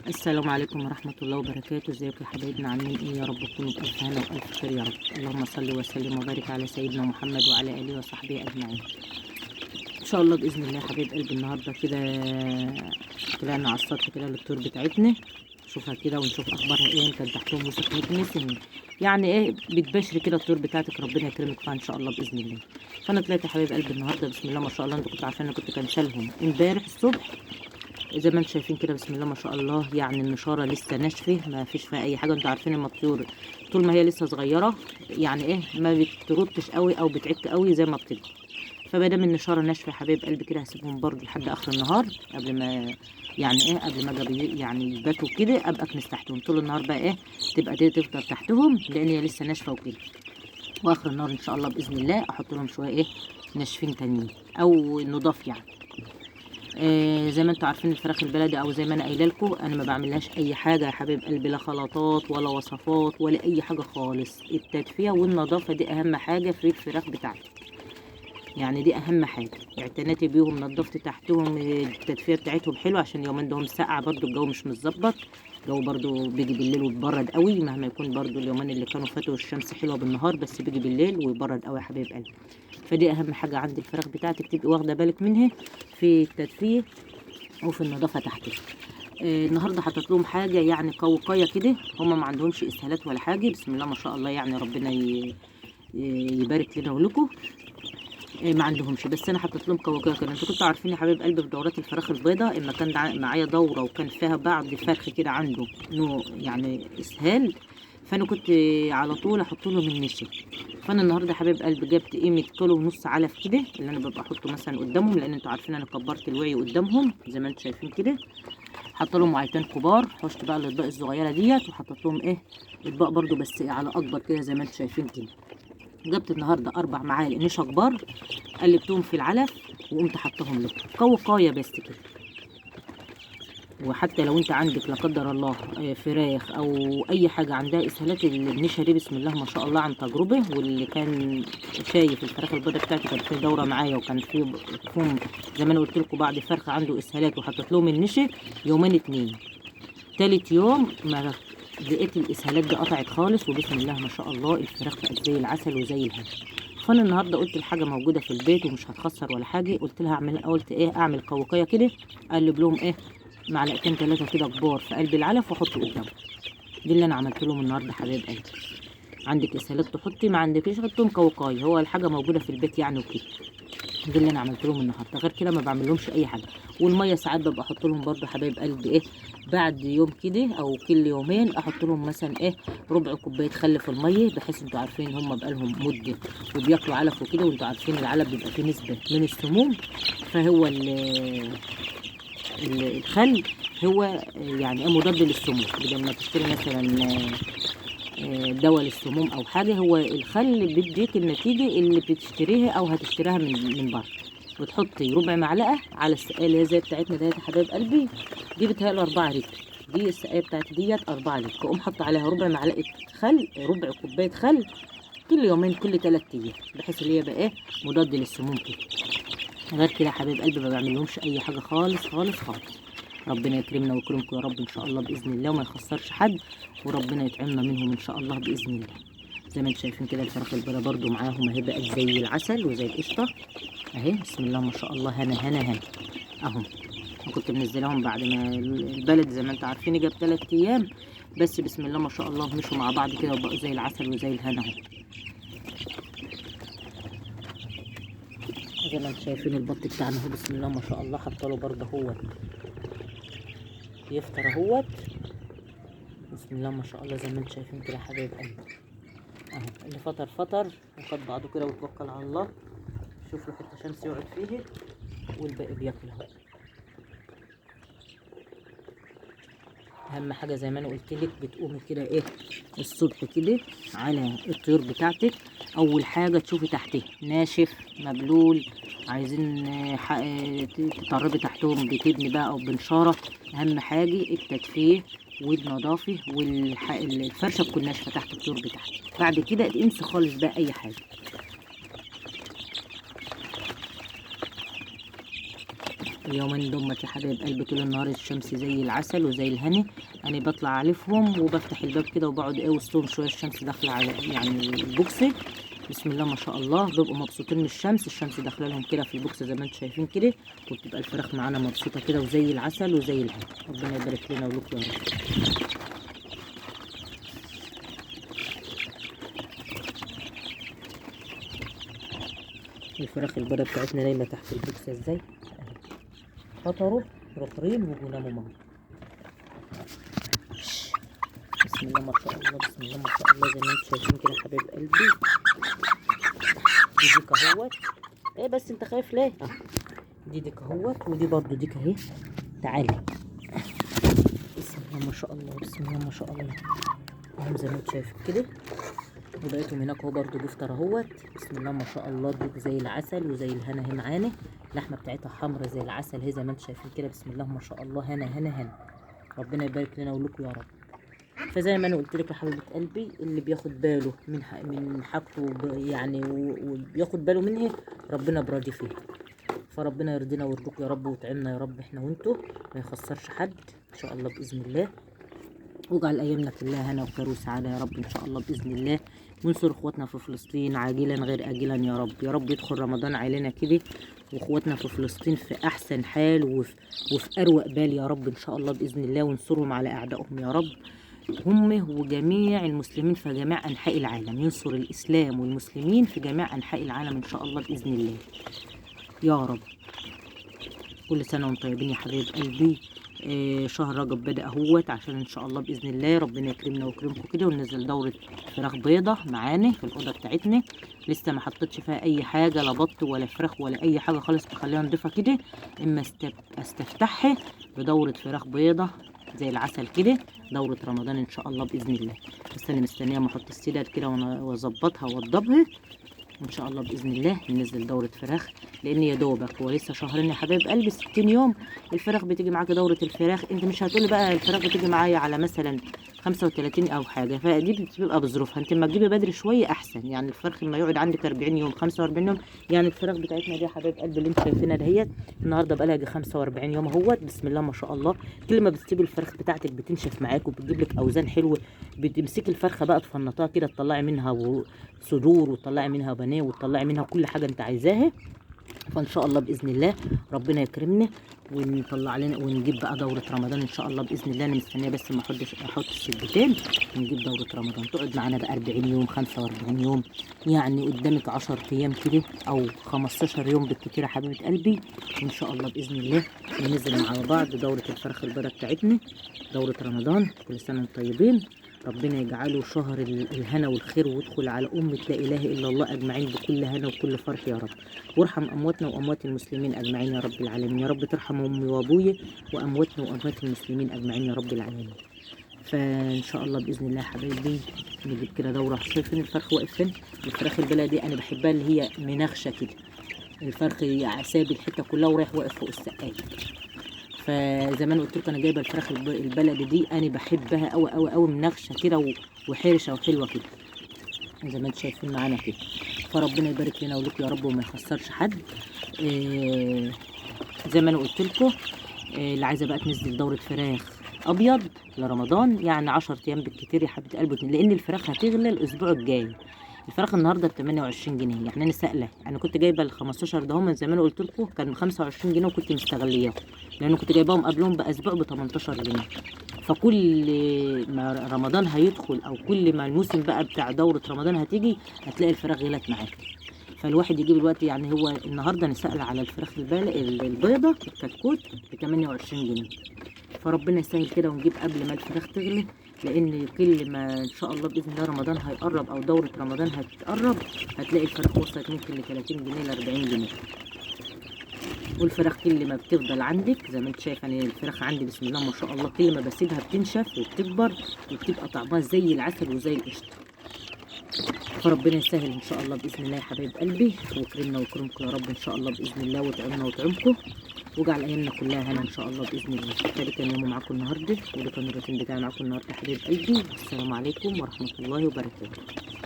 السلام عليكم ورحمة الله وبركاته. ازيكم يا حبايبنا، عاملين ايه؟ يا رب تكونوا بألف هنا وألف خير يا رب. اللهم صل وسلم وبارك على سيدنا محمد وعلى آله وصحبه أجمعين. إن شاء الله بإذن الله حبايب قلبي، النهاردة كده طلعنا على السطح كده للطيور بتاعتنا، نشوفها كده ونشوف أخبارها ايه، إن كان تحتهم وسط نسن يعني ايه بتبشري كده الطيور بتاعتك، ربنا يكرمك فيها إن شاء الله بإذن الله. فأنا طلعت يا حبايب قلبي النهاردة بسم الله ما شاء الله، انتوا كنتوا عارفين أنا كنت كنسلهم امبارح الصبح زي ما انتم شايفين كده بسم الله ما شاء الله. يعني النشاره لسه ناشفه، ما فيش فيها اي حاجه. انتوا عارفين اما الطيور طول ما هي لسه صغيره يعني ايه ما بترطش قوي او بتعك قوي زي ما بتكبر. فما دام النشاره ناشفه يا حبايب قلبي كده هسيبهم برضو لحد اخر النهار، قبل ما يعني ايه قبل ما يعني يباتوا كده ابقى اكنس تحتهم طول النهار بقى ايه، تبقى دي تفضل تحتهم لان هي لسه ناشفه وكده. واخر النهار ان شاء الله باذن الله احط لهم شويه ايه ناشفين تانيين او نضاف يعني. زي ما انتوا عارفين الفراخ البلدي او زي ما انا قايله لكم انا ما بعملهاش اي حاجه يا حبيب قلبي، لا خلطات ولا وصفات ولا اي حاجه خالص. التدفئه والنظافه دي اهم حاجه في الفراخ بتاعتي، يعني دي اهم حاجه. اعتنيتي بيهم، نظفت تحتهم، التدفئه بتاعتهم حلوه عشان اليومين دول ساقعه برضو، الجو مش متظبط. الجو برضو بيجي بالليل ويبرد قوي، مهما يكون برضو اليومين اللي كانوا فاتوا الشمس حلوه بالنهار، بس بيجي بالليل ويبرد قوي يا حبيب قلبي. فدي اهم حاجه عند الفراخ بتاعتك تبقي واخده بالك منها في التدفئه وفي النظافه تحتها. النهارده حطيت لهم حاجه يعني قوقيه كده، هم ما عندهمش اسهالات ولا حاجه بسم الله ما شاء الله، يعني ربنا يبارك لنا ولكم. ما عندهمش، بس انا حطيت لهم قوقيه كده. انتوا كنتوا عارفين يا حبايب قلبي في دورات الفراخ البيضاء اما كان معايا دوره وكان فيها بعض فرخ كده عنده نوع يعني اسهال، فانا كنت على طول احط لهم النشا. فانا النهارده يا حبايب قلبي جبت قيمه كيلو ونص علف كده اللي انا ببقى احطه مثلا قدامهم، لان انتوا عارفين انا كبرت الوعي قدامهم زي ما انتوا شايفين كده. حط لهم معلقتين كبار، حشت بقى الاطباق الصغيره ديت وحطيت لهم ايه اطباق برده بس على اكبر كده زي ما انتوا شايفين كده. جبت النهارده 4 معالق نشا كبار، قلبتهم في العلف وقمت حطهم له قوقايه بس كده. وحتى لو انت عندك لا قدر الله فراخ او اي حاجه عندها اسهالات، النشا دي بسم الله ما شاء الله عن تجربه، واللي كان شايف الفراخ البيضاء بتاعتي كانت في دوره معايا وكان فيهم زي ما انا قلت لكم بعض فرخ عنده اسهالات وحطيت لهم النشا يومين اتنين، تالت يوم ما لقيت الاسهالات دي قطعت خالص، وبسم الله ما شاء الله الفراخ بقت زي العسل وزي الهنا. فانا النهارده قلت الحاجه موجوده في البيت ومش هتخسر ولا حاجه، قلت لها قلت ايه اعمل قوقيه كده، اقلب لهم ايه معلقتين 3 كده كبار في قلب العلف واحط قدامهم. دي اللي انا عملت لهم النهارده حبايب قلبي. عندك اسهالات تحطي، ما عندكيش حطهم قوقايه، هو الحاجه موجوده في البيت يعني وكده. دي اللي انا عملت لهم النهارده، غير كده ما بعمل لهمش اي حاجه. والميه ساعات ببقى احط لهم برده حبايب قلبي ايه بعد يوم كده او كل يومين احط لهم مثلا ايه ربع كوبايه خل في الميه، بحيث انتوا عارفين هم بقى لهم مده وبياكلوا علف وكده، وانتوا عارفين العلف بيبقى فيه نسبه من السموم. فهو الخل هو يعني مضاد للسموم، بدل ما تشتري مثلا دواء للسموم او حاجه، هو الخل بيديك النتيجه اللي بتشتريها او هتشتريها من بره. وتحطي ربع معلقه على السقايه اللي هي زي بتاعتنا ديت يا حبايب قلبي، دي بتهيألي 4 لتر، دي السقايه بتاعتي ديت 4 لتر، اقوم حاطه عليها ربع معلقه خل، ربع كوبايه خل كل يومين كل 3 ايام، بحيث اللي هي بقى ايه مضاد للسموم كده. غير كده يا حبايب قلبي ما بعملهمش اي حاجه خالص خالص خالص. ربنا يكرمنا ويكرمكم يا رب ان شاء الله باذن الله، وما يخسرش حد، وربنا يطعمنا منهم ان شاء الله باذن الله. زي ما انتم شايفين كده الفراخ البيضاء برده معاهم اهي بقت زي العسل وزي القشطه اهي بسم الله ما شاء الله، هنا هنا هنا اهم. كنت منزلاهم بعد ما البلد زي ما انتم عارفين جاب 3 ايام بس، بسم الله ما شاء الله مشوا مع بعض كده وبقوا زي العسل وزي الهنا اهو. زي ما انتم شايفين البط بتاعنا اهو بسم الله ما شاء الله، حاطه له برده هو يفطر اهوت بسم الله ما شاء الله. زي ما انتم شايفين كده حبايب قلبي اهو، اللي فطر فطر وخد بعضه كده وتوكل على الله، شوف له حته شمس يقعد فيها، والباقي بياكل اهو. اهم حاجه زي ما انا قلت لك بتقومي كده ايه الصبح كده على الطيور بتاعتك، اول حاجه تشوفي تحتها ناشف مبلول، عايزين تطربي تحتهم بتبني بقى او بنشاره. اهم حاجه التدفئه والنظافه والفرشه تكون ناشفه تحت الطيور بتاعتك. بعد كده انسي خالص بقى اي حاجه. اليومين دمت يا حبايب قلبي طول النهار الشمس زي العسل وزي الهنا. انا بطلع عليهم وبفتح الباب كده وبقعد وسطهم شويه، الشمس داخله على يعني البوكس. بسم الله ما شاء الله، بيبقوا مبسوطين من الشمس داخله لهم كده في البوكس زي ما انتم شايفين كده، وبتبقى الفراخ معانا مبسوطه كده وزي العسل وزي الهنا. ربنا يبارك لنا ولكم يا رب. الفراخ البيضة بتاعتنا نايمه تحت البوكس ازاي، فطروا رطرين وبيناموا معاهم. بسم الله ما شاء الله، بسم الله ما شاء الله، زي ما انتم شايفين كده يا حبايب قلبي. دي ديك اهوت. ايه بس انت خايف ليه؟ دي ديك اهوت، ودي برضو ديك اهي. تعالي. بسم الله ما شاء الله، بسم الله ما شاء الله. اهم زي ما انتم شايفين كده، وبقيتهم هناك اهو برضو بيفطر اهوت. بسم الله ما شاء الله، ديك زي العسل وزي الهنا اهي معانا. اللحمه بتاعتها حمرا زي العسل اهي زي ما انتم شايفين كده. بسم الله ما شاء الله، هنا هنا هنا. ربنا يبارك لنا ولكم يا رب. فزي ما انا قلت لك يا حبيبه قلبي، اللي بياخد باله من حاجته يعني وبياخد باله منها ربنا براضي فيها. فربنا يرضينا ويرضيكم يا رب، ويطعمنا يا رب احنا وانتوا، ما يخسرش حد ان شاء الله باذن الله. واجعل ايامنا كلها هنا وخير وسعاده يا رب ان شاء الله باذن الله. وننصر اخواتنا في فلسطين عاجلا غير اجلا يا رب. يا رب يدخل رمضان علينا كده واخواتنا في فلسطين في احسن حال وفي اروق بال يا رب ان شاء الله باذن الله. وانصرهم على اعدائهم يا رب، هم وجميع المسلمين في جميع أنحاء العالم. ينصر الإسلام والمسلمين في جميع أنحاء العالم إن شاء الله بإذن الله يا رب. كل سنة وانتم طيبين يا حبايب قلبي. شهر رجب بدأ اهوت، عشان ان شاء الله باذن الله ربنا يكرمنا ويكرمكم كده، وننزل دوره فراخ بيضه معانا في الاوضه بتاعتنا. لسه ما حطيتش فيها اي حاجه، لا بط ولا فراخ ولا اي حاجه خالص، بخليها نضيفه كده. اما استفتحها بدوره فراخ بيضه زي العسل كده، دوره رمضان ان شاء الله باذن الله. بس انا مستنيه ما احط السداد كده واظبطها واوضبها، وان شاء الله باذن الله ننزل دوره فراخ. لان يا دوبك هو لسه شهرين يا حبايب قلبي، 60 يوم الفراخ بتيجي معاك دوره الفراخ. انت مش هتقولي بقى الفراخ بتيجي معايا على مثلا 35 او حاجه، فدي بتبقى بظروفها. انت لما تجيبي بدري شويه احسن، يعني الفرخ لما يقعد عندك 40 يوم 45 يوم. يعني الفراخ بتاعتنا دي يا حبايب قلبي اللي انتوا شايفينها دهيت، النهارده بقى لها 45 يوم اهوت. بسم الله ما شاء الله. كل ما بتسيبي الفراخ بتاعتك بتنشف معاك وبتجيب لك اوزان حلوه. بتمسكي الفرخه بقى تفنطها كده، تطلعي منها صدور وتطلعي منها بانيه وتطلعي منها كل حاجه انت عايزاها. فان شاء الله باذن الله ربنا يكرمنا ونطلع لنا ونجيب بقى دوره رمضان ان شاء الله باذن الله. انا مستنيه بس ما احط السدتين ونجيب دوره رمضان تقعد معانا بقى 40 يوم 45 يوم. يعني قدامك 10 ايام كده او 15 يوم بالكتير يا حبيبه قلبي، وان شاء الله باذن الله ننزل مع بعض دوره الفراخ البيضاء بتاعتنا دوره رمضان. كل سنه وانتم طيبين، ربنا يجعله شهر الهنا والخير، ويدخل على أمة لا إله إلا الله أجمعين بكل هنا وكل فرح يا رب. وارحم أمواتنا وأموات المسلمين أجمعين يا رب العالمين. يا رب ترحم أمي وأبويا وأمواتنا وأموات المسلمين أجمعين يا رب العالمين. فإن شاء الله بإذن الله حبايبي نجيب كده دورة. شايفين الفرخ واقف فين؟ الفراخ البلدي أنا بحبها اللي هي منغشة كده. الفرخ ساب الحتة كلها ورايح واقف فوق السقاية. فزي ما انا قلت لكم انا جايبه الفراخ البلدي دي، انا بحبها قوي قوي قوي، منغشه كده وحرشه وحلوه كده زي ما انتم شايفين معانا كده. فربنا يبارك لنا ولكم يا رب وما يخسرش حد. زي ما انا قلت لكم اللي عايزه بقى تنزل دوره فراخ ابيض لرمضان، يعني 10 ايام بالكتير يا حبيبه قلبي، لان الفراخ هتغلى الاسبوع الجاي. الفراخ النهارده ب 28 جنيه، يعني انا سائله. انا كنت جايبه ال 15 ده هم زي ما انا قلت لكم كان 25 جنيه وكنت مستغلياهم، لان كنت جايباهم قبلهم باسبوع ب 18 جنيه. فكل ما رمضان هيدخل او كل ما الموسم بقى بتاع دوره رمضان هتيجي هتلاقي الفراخ غلت معاك. فالواحد يجيب الوقت، يعني هو النهارده انا سائله على الفراخ البيضه الكتكوت ب 28 جنيه. فربنا يسهل كده ونجيب قبل ما الفراخ تغلي، لان كل ما ان شاء الله باذن الله رمضان هيقرب او دوره رمضان هتقرب هتلاقي الفراخ وصلت ممكن ل 30 جنيه ل 40 جنيه. والفراخ كل ما بتفضل عندك زي ما انت شايف، يعني الفراخ عندي بسم الله ما شاء الله كل ما بسيبها بتنشف وبتكبر وبتبقى طعمها زي العسل وزي القشطه. فربنا يسهل ان شاء الله باذن الله يا حبايب قلبي، ويكرمنا ويكرمكم يا رب ان شاء الله باذن الله، ويطعمنا ويطعمكم، واجعل ايامنا كلها هنا ان شاء الله باذن الله. ده كان يوم معاكم النهارده، وده كان الروتين بتاعي معاكم النهارده يا حبايب قلبي. السلام عليكم ورحمه الله وبركاته.